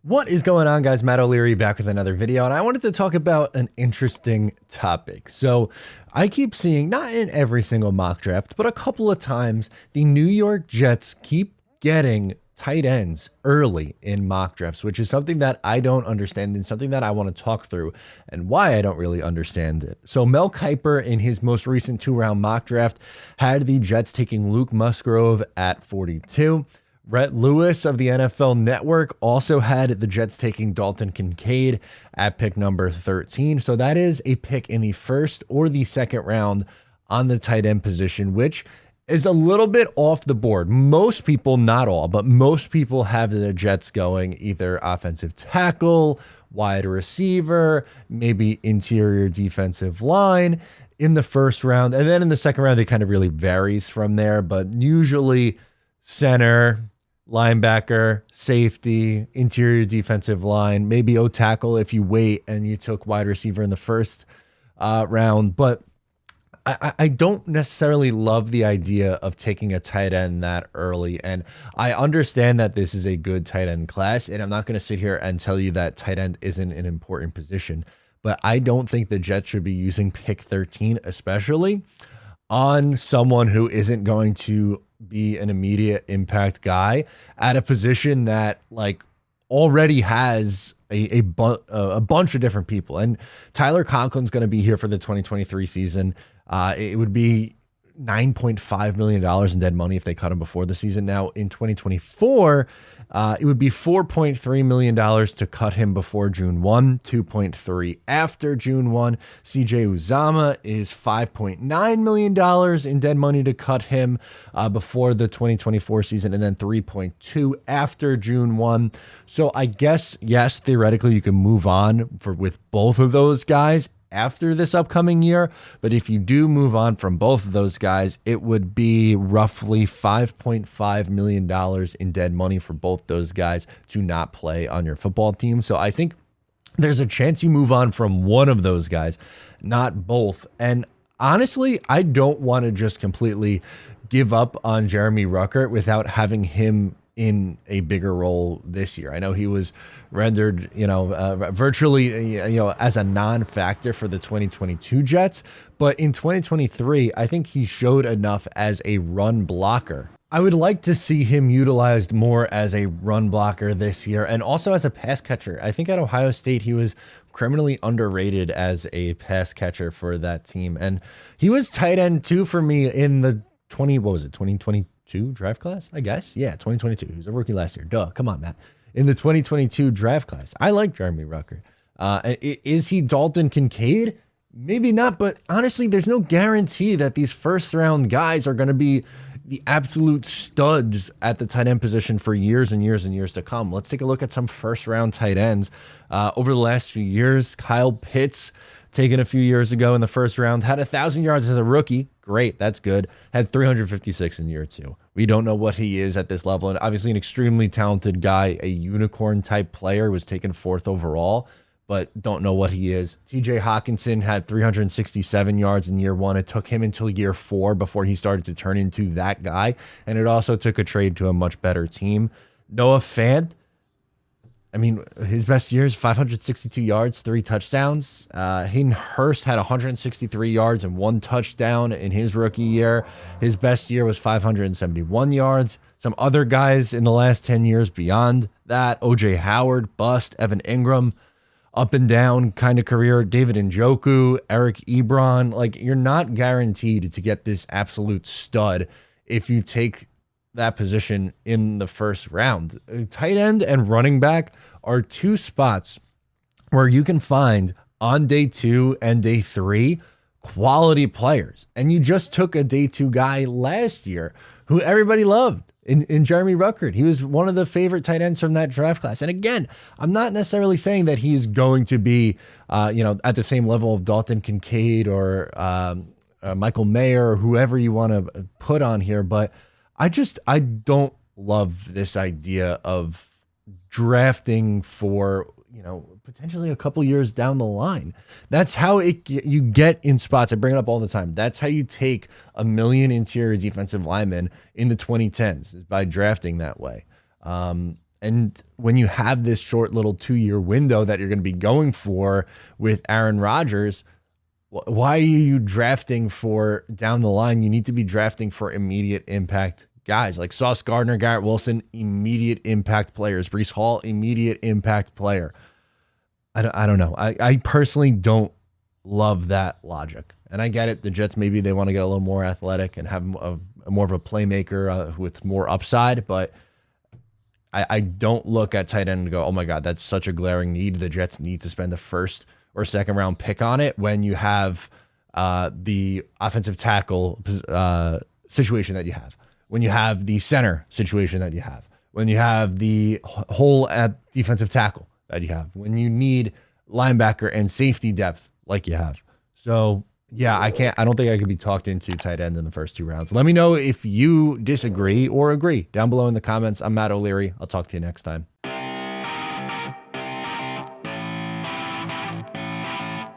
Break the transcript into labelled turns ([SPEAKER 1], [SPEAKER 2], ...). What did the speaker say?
[SPEAKER 1] What is going on, guys? Matt O'Leary back with another video, and I wanted to talk about an interesting topic. So I keep seeing, not in every single mock draft, but a couple of times, the New York Jets keep getting tight ends early in mock drafts, which is something that I don't understand and something that I want to talk through and why I don't really understand it. So Mel Kiper, in his most recent 2-round mock draft, had the Jets taking Luke Musgrove at 42. Rhett Lewis of the NFL Network also had the Jets taking Dalton Kincaid at pick number 13. So that is a pick in the first or the second round on the tight end position, which is a little bit off the board. Most people, not all, but most people have the Jets going either offensive tackle, wide receiver, maybe interior defensive line in the first round. And then in the second round, it kind of really varies from there, but usually center, linebacker, safety, interior defensive line, maybe O-tackle if you wait and you took wide receiver in the first round. But I don't necessarily love the idea of taking a tight end that early. And I understand that this is a good tight end class, and I'm not going to sit here and tell you that tight end isn't an important position. But I don't think the Jets should be using pick 13, especially on someone who isn't going to be an immediate impact guy at a position that like already has a bunch of different people. And Tyler Conklin's going to be here for the 2023 season. It would be $9.5 million in dead money if they cut him before the season. Now in 2024, it would be $4.3 million to cut him before June 1, 2.3 after June 1. CJ Uzama is $5.9 million in dead money to cut him before the 2024 season, and then 3.2 after June 1. So I guess, yes, theoretically you can move on with both of those guys after this upcoming year. But if you do move on from both of those guys, it would be roughly $5.5 million in dead money for both those guys to not play on your football team. So I think there's a chance you move on from one of those guys, not both. And honestly, I don't want to just completely give up on Jeremy Ruckert without having him in a bigger role this year. I know he was rendered, virtually, as a non-factor for the 2022 Jets, but in 2023, I think he showed enough as a run blocker. I would like to see him utilized more as a run blocker this year and also as a pass catcher. I think at Ohio State, he was criminally underrated as a pass catcher for that team. And he was tight end too for me in the 2022 draft class, I guess. Yeah, 2022. He was a rookie last year. Duh. Come on, Matt. In the 2022 draft class, I like Jeremy Ruckert. Is he Dalton Kincaid? Maybe not, but honestly, there's no guarantee that these first round guys are going to be the absolute studs at the tight end position for years and years and years to come. Let's take a look at some first round tight ends over the last few years. Kyle Pitts, taken a few years ago in the first round, had 1,000 yards as a rookie. Great, that's good. Had 356 in year 2. We don't know what he is at this level. And obviously an extremely talented guy, a unicorn type player, was taken 4th overall, but don't know what he is. TJ Hawkinson had 367 yards in year 1. It took him until year 4 before he started to turn into that guy. And it also took a trade to a much better team. Noah Fant, I mean, his best year is 562 yards, 3 touchdowns. Hayden Hurst had 163 yards and 1 touchdown in his rookie year. His best year was 571 yards. Some other guys in the last 10 years beyond that: OJ Howard, bust. Evan Ingram, up and down kind of career. David Njoku, Eric Ebron. Like, you're not guaranteed to get this absolute stud if you take that position in the first round. Tight end and running back are 2 spots where you can find on day 2 and day 3 quality players. And you just took a day 2 guy last year who everybody loved in Jeremy Ruckert. He was one of the favorite tight ends from that draft class. And again, I'm not necessarily saying that he's going to be, at the same level of Dalton Kincaid or Michael Mayer or whoever you want to put on here, but I don't love this idea of drafting for, potentially a couple years down the line. That's how you get in spots. I bring it up all the time. That's how you take a million interior defensive linemen in the 2010s, is by drafting that way. And And when you have this short little 2-year window that you're going to be going for with Aaron Rodgers, why are you drafting for down the line? You need to be drafting for immediate impact guys like Sauce Gardner, Garrett Wilson, immediate impact players. Breece Hall, immediate impact player. I don't know. I personally don't love that logic. And I get it. The Jets, maybe they want to get a little more athletic and have more of a playmaker with more upside, but I don't look at tight end and go, oh my God, that's such a glaring need. The Jets need to spend the first or second round pick on it when you have the offensive tackle situation that you have, when you have the center situation that you have, when you have the hole at defensive tackle that you have, when you need linebacker and safety depth like you have. So yeah, I don't think I could be talked into tight end in the first 2 rounds. Let me know if you disagree or agree down below in the comments. I'm Matt O'Leary. I'll talk to you next time.